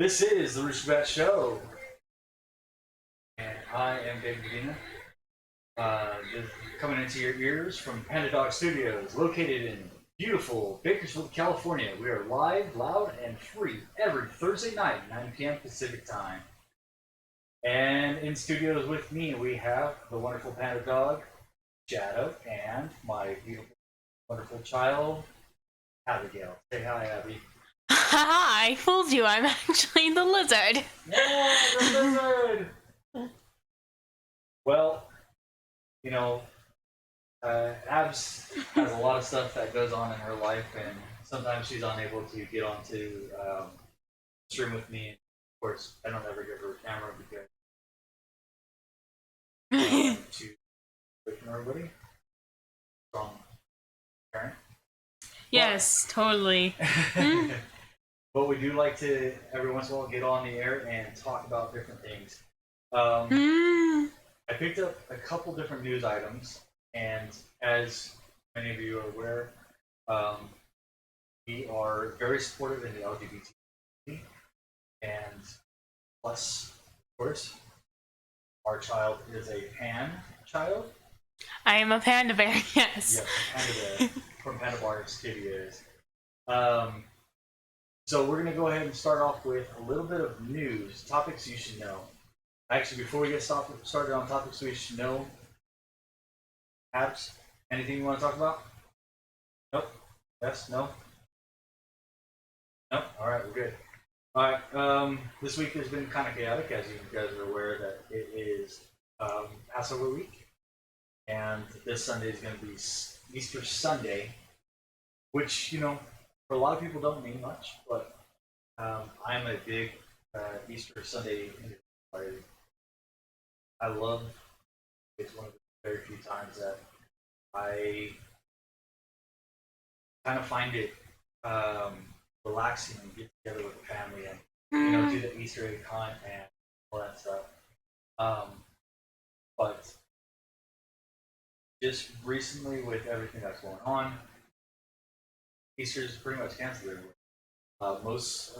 This is the Rooster Bat Show, and I am David Medina. Just coming into your ears from Panda Dog Studios, located in beautiful Bakersfield, California. We are live, loud, and free every Thursday night, 9 p.m. Pacific Time. And in studios with me, we have the wonderful Panda Dog, Shadow, and my beautiful, wonderful child, Abigail. Say hi, Abby. Haha, I fooled you. I'm actually the lizard. Yeah, the lizard! Well, you know, Abs has a lot of stuff that goes on in her life, and sometimes she's unable to get onto stream with me. Of course, I don't ever give her a camera because to away from everybody. Strong parent. Yes, totally. But we do like to every once in a while get on the air and talk about different things. I picked up a couple different news items, and as many of you are aware, we are very supportive in the LGBT community, and plus, of course, our child is a pan child. I am a panda bear, yes. Yes, Panda Bear from Panda Bar Studios. So we're going to go ahead and start off with a little bit of news, topics you should know. Actually, before we get started on topics we should know, Abs, anything you want to talk about? Nope. Yes? No? Nope. All right, we're good. All right. This week has been kind of chaotic, as you guys are aware that it is Passover week, and this Sunday is going to be Easter Sunday, which for a lot of people don't mean much, but I'm a big Easter Sunday individual. I love. It's one of the very few times that I kind of find it relaxing and get together with the family and do the Easter egg hunt and all that stuff. But just recently, with everything that's going on, Easter is pretty much canceled everywhere. Most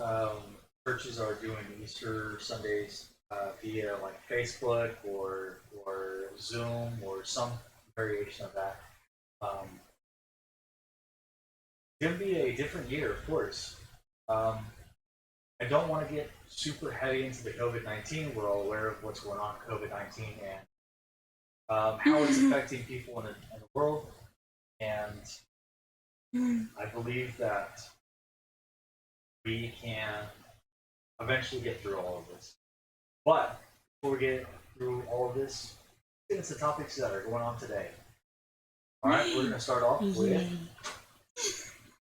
churches are doing Easter Sundays via like Facebook or Zoom or some variation of that. It's going to be a different year, of course. I don't want to get super heavy into the COVID-19. We're all aware of what's going on with COVID-19 and how it's affecting people in the world. And I believe that we can eventually get through all of this. But before we get through all of this, let's get into the topics that are going on today. All right, we're going to start off with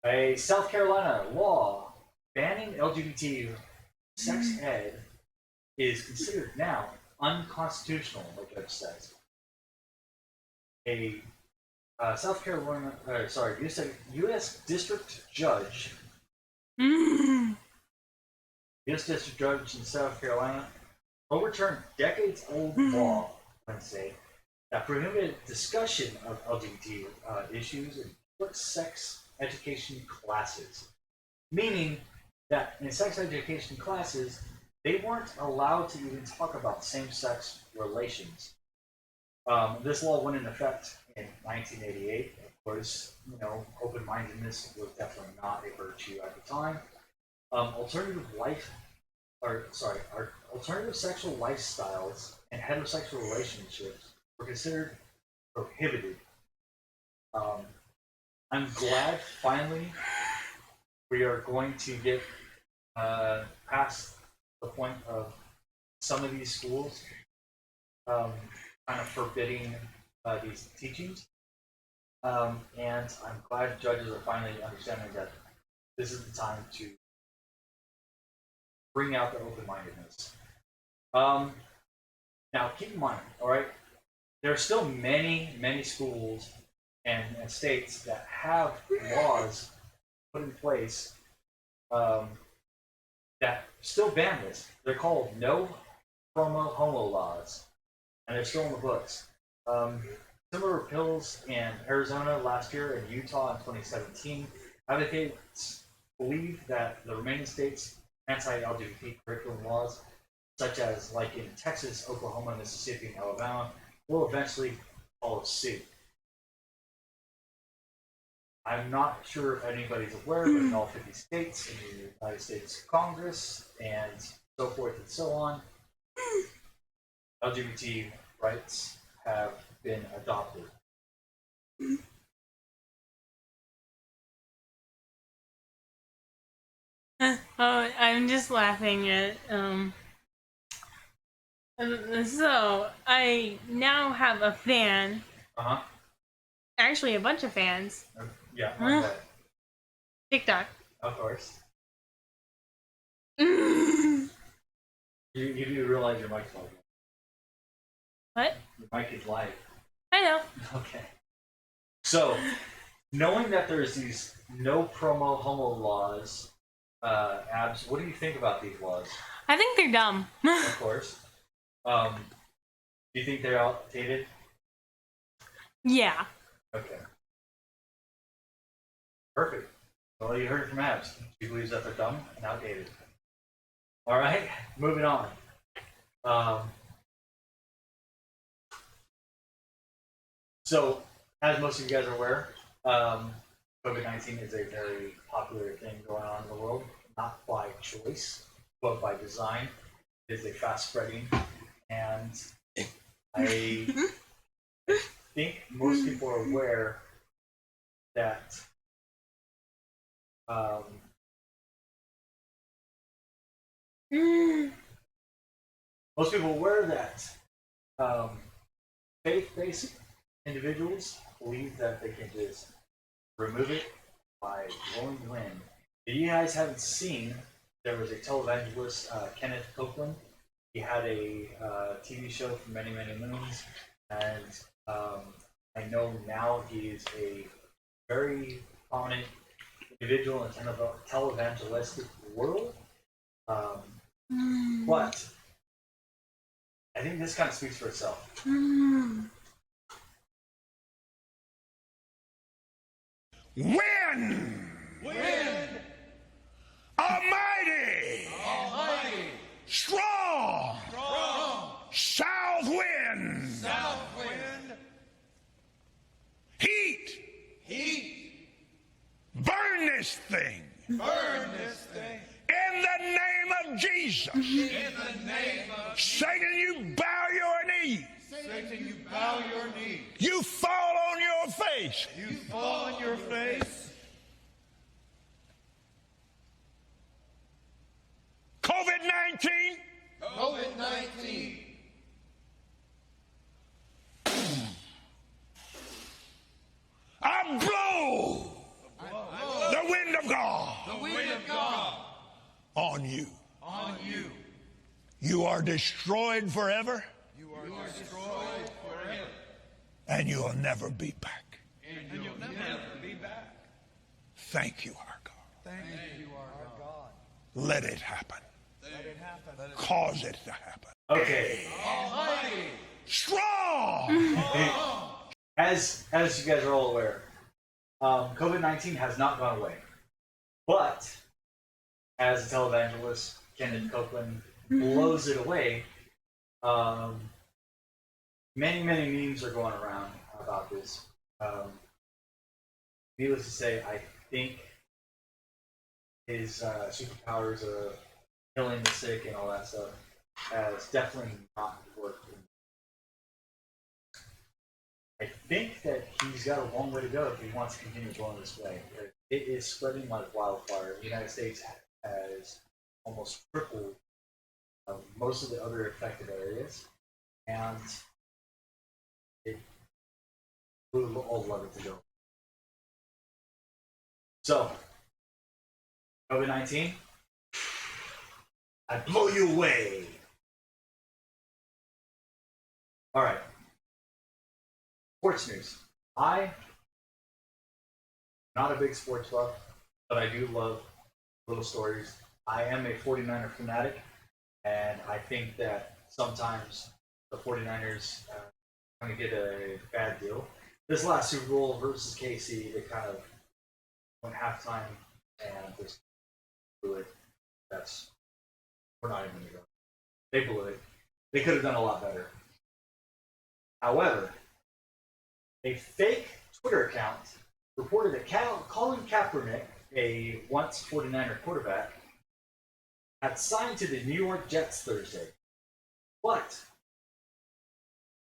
a South Carolina law banning LGBT sex ed is considered now unconstitutional, the judge says. A South Carolina, U.S. District Judge, U.S. District Judge in South Carolina overturned decades-old law Wednesday that prohibited discussion of LGBT issues in public sex education classes, meaning that in sex education classes, they weren't allowed to even talk about same-sex relations. This law went into effect in 1988. Of course, open-mindedness was definitely not a virtue at the time. Alternative sexual lifestyles and heterosexual relationships were considered prohibited. I'm glad finally we are going to get past the point of some of these schools kind of forbidding these teachings. And I'm glad judges are finally understanding that this is the time to bring out the open-mindedness. Now, keep in mind, all right, there are still many, many schools and states that have laws put in place that still ban this. They're called no homo laws, and they're still in the books. Similar bills in Arizona last year and Utah in 2017 advocates believe that the remaining states anti-LGBT curriculum laws, such as like in Texas, Oklahoma, Mississippi, and Alabama, will eventually follow suit. I'm not sure if anybody's aware, but in all 50 states, in the United States Congress, and so forth and so on, LGBT rights have been adopted. Oh, I'm just laughing at so I now have a fan. Uh-huh. Actually, a bunch of fans. Yeah, on that. TikTok. Of course. What? You do realize your mic's live. Your mic is live. I know. Okay. So, knowing that there's these no promo homo laws, Abs, what do you think about these laws? I think they're dumb. Of course. Do you think they're outdated? Yeah. Okay. Perfect. Well, you heard it from Abs. She believes that they're dumb and outdated. All right, moving on. So, as most of you guys are aware, COVID-19 is a very popular thing going on in the world, not by choice, but by design. It is a fast spreading, and I think most people are aware that most people are aware that faith-based individuals believe that they can just remove it by blowing the wind. If you guys haven't seen, there was a televangelist, Kenneth Copeland. He had a TV show for many, many moons, and I know now he's a very prominent individual in the televangelistic world. But I think this kind of speaks for itself. Win! Almighty! Strong! South wind! Heat! Burn this thing! In the name of Jesus! Satan, you bow your knee! You fall on your face! COVID-19! I blow the wind of God on you. You are destroyed forever. And you'll never be back. Thank you, our God. Let it happen. Cause it to happen. Okay. Strong! As you guys are all aware, COVID-19 has not gone away. But as a televangelist, Kenneth Copeland blows it away, many memes are going around about this. Needless to say, I think his superpowers of healing the sick and all that stuff has definitely not worked. I think that he's got a long way to go if he wants to continue going this way. It is spreading like wildfire. The United States has almost tripled most of the other affected areas, and we would all love it to go. So, COVID-19, I blow you away. All right. Sports news. I'm not a big sports buff, but I do love little stories. I am a 49er fanatic, and I think that sometimes the 49ers kind of get a bad deal. This last Super Bowl versus KC, they kind of went halftime and just blew it. That's We're not even going to go. They blew it. They could have done a lot better. However, a fake Twitter account reported that Colin Kaepernick, a once 49er quarterback, had signed to the New York Jets Thursday. But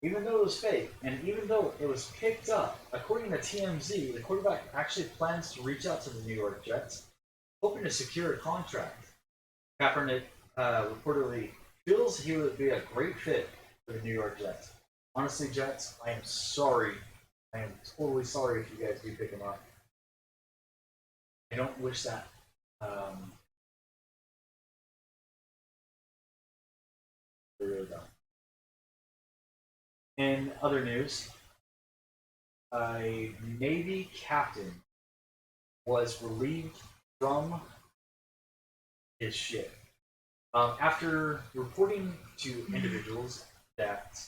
even though it was fake, and even though it was picked up, according to TMZ, the quarterback actually plans to reach out to the New York Jets, hoping to secure a contract. Kaepernick reportedly feels he would be a great fit for the New York Jets. Honestly, Jets, I am sorry. I am totally sorry if you guys do pick him up. I don't wish that. I really don't. In other news, a Navy captain was relieved from his ship after reporting to individuals that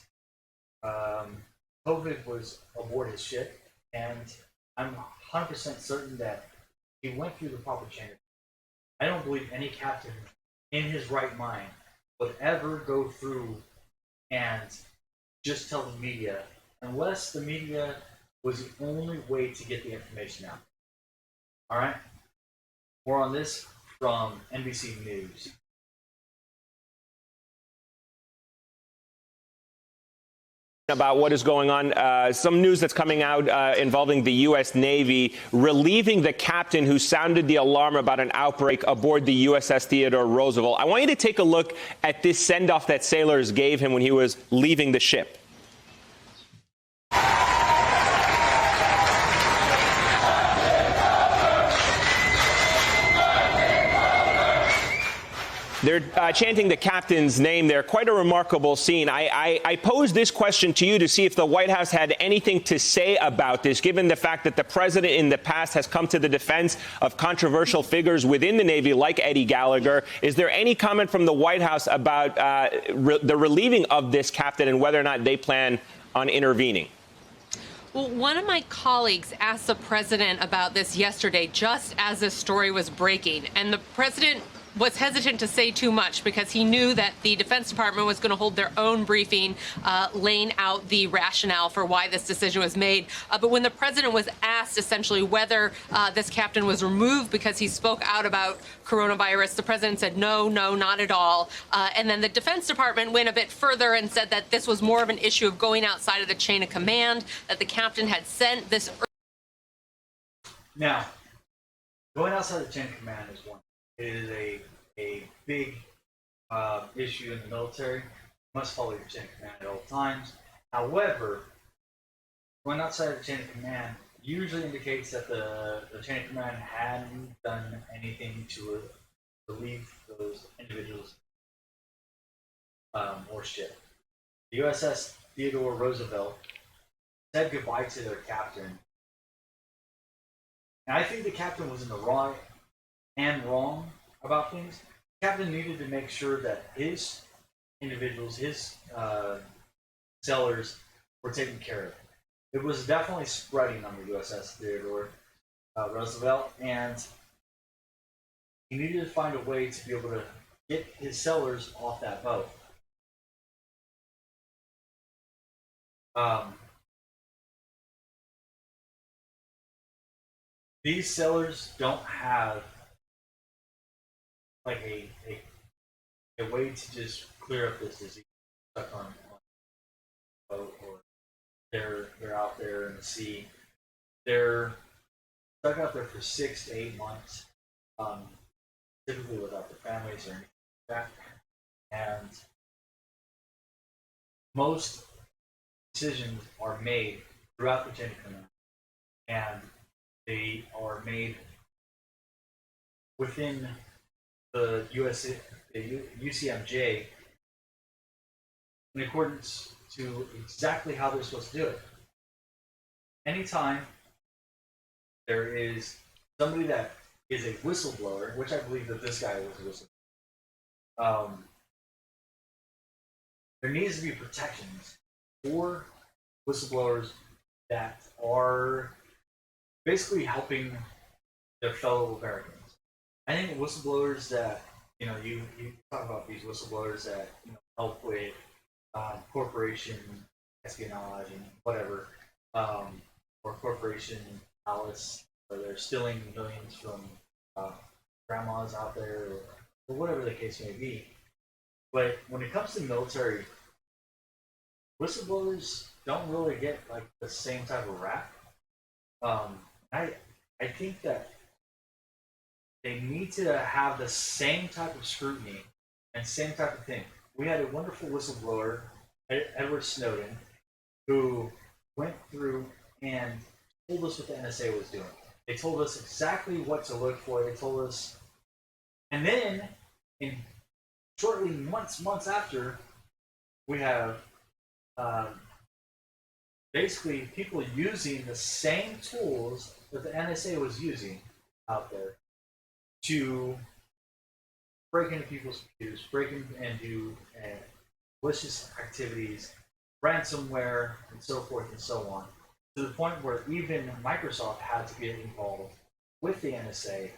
COVID was aboard his ship, and I'm 100% certain that he went through the proper chain. I don't believe any captain in his right mind would ever go through and just tell the media, unless the media was the only way to get the information out. All right? More on this from NBC News. About what is going on. Some news that's coming out involving the U.S. Navy relieving the captain who sounded the alarm about an outbreak aboard the USS Theodore Roosevelt. I want you to take a look at this send-off that sailors gave him when he was leaving the ship. They're chanting the captain's name there. Quite a remarkable scene. I posed this question to you to see if the White House had anything to say about this, given the fact that the president in the past has come to the defense of controversial figures within the Navy, like Eddie Gallagher. Is there any comment from the White House about the relieving of this captain and whether or not they plan on intervening? Well, one of my colleagues asked the president about this yesterday, just as this story was breaking, and the president was hesitant to say too much because he knew that the Defense Department was going to hold their own briefing laying out the rationale for why this decision was made. But when the president was asked essentially whether this captain was removed because he spoke out about coronavirus, the president said, no, not at all. And then the Defense Department went a bit further and said that this was more of an issue of going outside of the chain of command, that the captain had sent this. Now, going outside the chain of command is one. It is a big issue in the military. You must follow your chain of command at all times. However, going outside the chain of command usually indicates that the chain of command hadn't done anything to relieve those individuals or ship. The USS Theodore Roosevelt said goodbye to their captain. And I think the captain was in the right and wrong about things. The captain needed to make sure that his individuals, his sailors, were taken care of. It was definitely spreading on the USS Theodore Roosevelt, and he needed to find a way to be able to get his sailors off that boat. These sailors don't have like a way to just clear up this disease stuck on a boat, or they're out there in the sea. They're stuck out there for 6 to 8 months, typically without their families or anything like that. And most decisions are made throughout the chain of command, and they are made within the UCMJ in accordance to exactly how they're supposed to do it. Anytime there is somebody that is a whistleblower, which I believe that this guy was a whistleblower, there needs to be protections for whistleblowers that are basically helping their fellow Americans. I think whistleblowers that you talk about these whistleblowers that help with corporation espionage and whatever, or corporation malice, where they're stealing millions from grandmas out there, or whatever the case may be. But when it comes to military, whistleblowers don't really get like the same type of rap. I think that they need to have the same type of scrutiny and same type of thing. We had a wonderful whistleblower, Edward Snowden, who went through and told us what the NSA was doing. They told us exactly what to look for. They told us, and then in shortly months after, we have basically people using the same tools that the NSA was using out there to break into people's computers, break in and do malicious activities, ransomware, and so forth and so on, to the point where even Microsoft had to get involved with the NSA to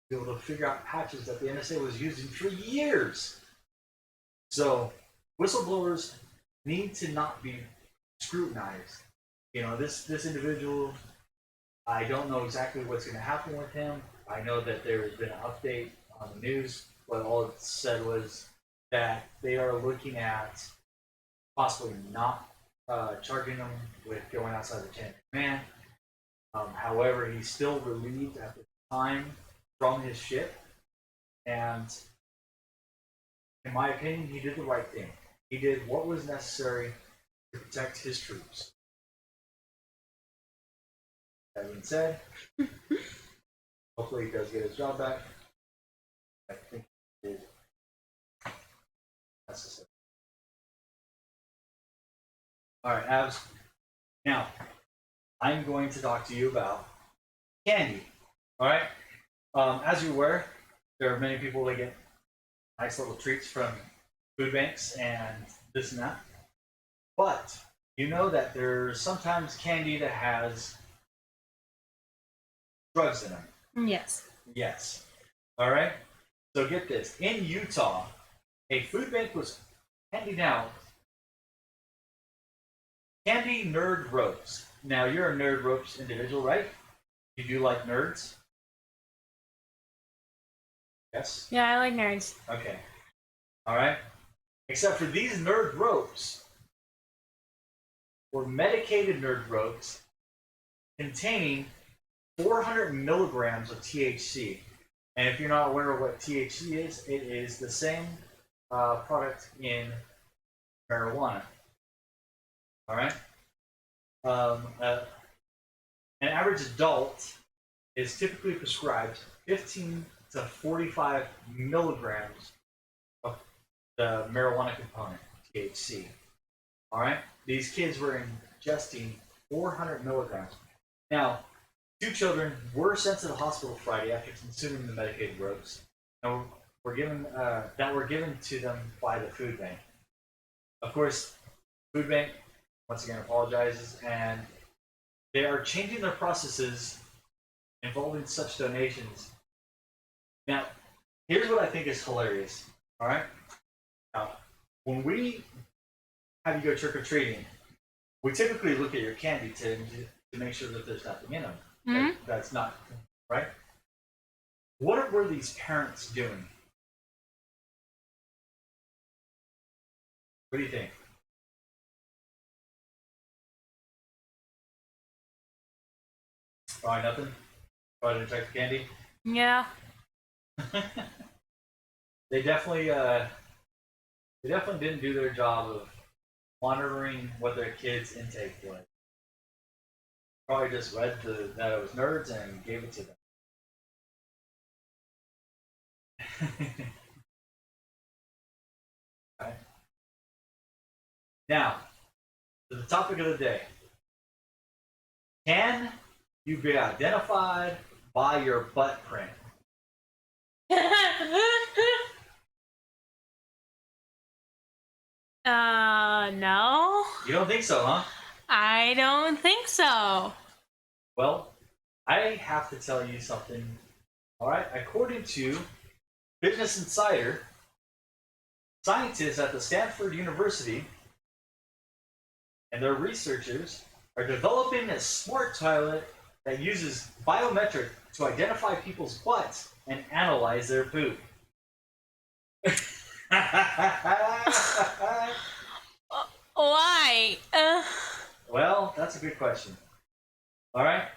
be able to figure out patches that the NSA was using for years. So whistleblowers need to not be scrutinized. This individual, I don't know exactly what's going to happen with him. I know that there has been an update on the news, but all it said was that they are looking at possibly not charging him with going outside the chain of command. However, he's still relieved at the time from his ship, and in my opinion, he did the right thing. He did what was necessary to protect his troops. That being said, hopefully he does get his job back. I think he did necessary. All right, Abs. Now, I'm going to talk to you about candy. All right. As you're aware, there are many people that get nice little treats from food banks and this and that. But you know that there's sometimes candy that has drugs in them. Yes. Yes. All right. So get this. In Utah, a food bank was handing out candy nerd ropes. Now, you're a nerd ropes individual, right? You do like nerds? Yes? Yeah, I like nerds. Okay. All right. Except for these nerd ropes were medicated nerd ropes containing 400 milligrams of THC. And if you're not aware of what THC is, it is the same product in marijuana. All right. An average adult is typically prescribed 15 to 45 milligrams of the marijuana component, THC. All right. These kids were ingesting 400 milligrams. Now, 2 children were sent to the hospital Friday after consuming the medicated ropes, and were given to them by the food bank. Of course, food bank once again apologizes, and they are changing their processes involving such donations. Now, here's what I think is hilarious. All right, now when we have you go trick or treating, we typically look at your candy to make sure that there's nothing in them. Mm-hmm. That's not right. What were these parents doing? What do you think? Probably nothing. Probably didn't check the candy. Yeah. They definitely didn't do their job of monitoring what their kids' intake was. Probably just read that it was nerds and gave it to them. Right. Now, to the topic of the day. Can you be identified by your butt print? No. You don't think so, huh? I don't think so. Well, I have to tell you something. All right, according to Business Insider, scientists at the Stanford University and their researchers are developing a smart toilet that uses biometric to identify people's butts and analyze their poop. Why? Well, that's a good question. All right.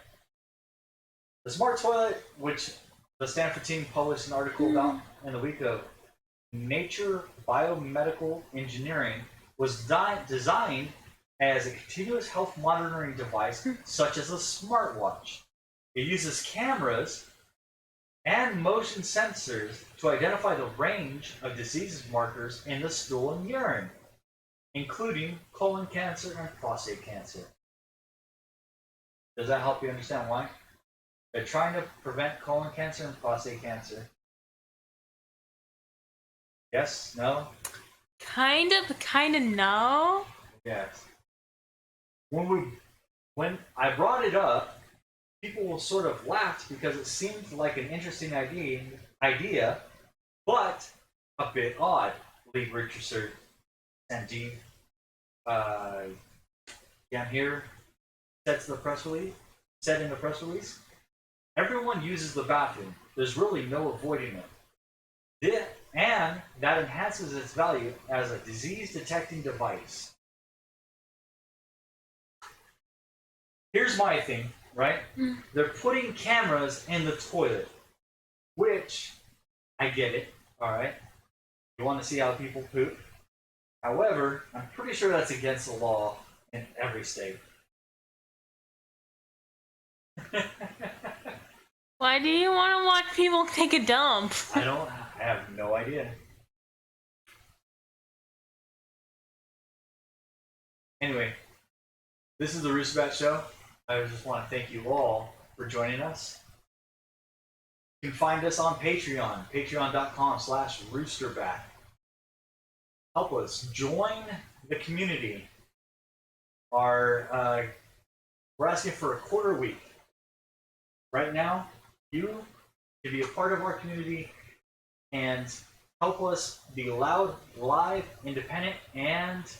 The smart toilet, which the Stanford team published an article about in the week of Nature Biomedical Engineering, was designed as a continuous health monitoring device, such as a smartwatch. It uses cameras and motion sensors to identify the range of disease markers in the stool and urine, including colon cancer and prostate cancer. Does that help you understand why? They're trying to prevent colon cancer and prostate cancer. Yes? No? Kind of no. Yes. When I brought it up, people sort of laughed because it seemed like an interesting idea, but a bit odd. Lee Richardson and Dean down here said in the press release, everyone uses the bathroom. There's really no avoiding it. And that enhances its value as a disease detecting device. Here's my thing, right? They're putting cameras in the toilet, which I get it, all right? You want to see how people poop. However, I'm pretty sure that's against the law in every state. Why do you want to watch people take a dump? I have no idea. Anyway, this is the Rooster Bat Show. I just want to thank you all for joining us. You can find us on Patreon, patreon.com/roosterbat. Help us join the community. We're asking for a quarter a week. Right now, you can be a part of our community and help us be loud, live, independent, and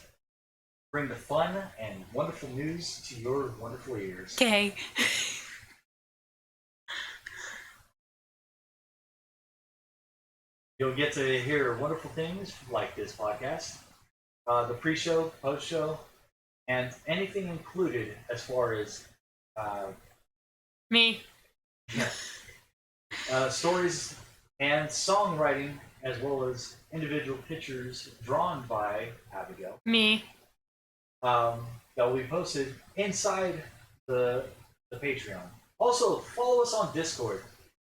bring the fun and wonderful news to your wonderful ears. Okay. You'll get to hear wonderful things like this podcast, the pre-show, post-show, and anything included as far as Me. stories and songwriting, as well as individual pictures drawn by Abigail. Me. That will be posted inside the Patreon. Also, follow us on Discord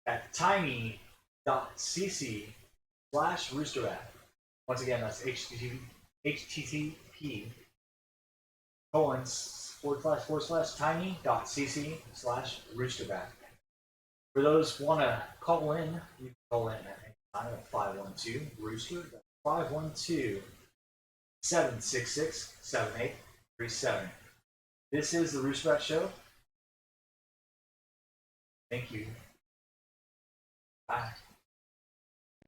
at tiny.cc/roosterbat. Once again, that's http://tiny.cc/roosterbat. For those who want to call in, you can call in at 512-ROOSTER. 512-766-7837. This is the Rooster Bat Show. Thank you. Bye.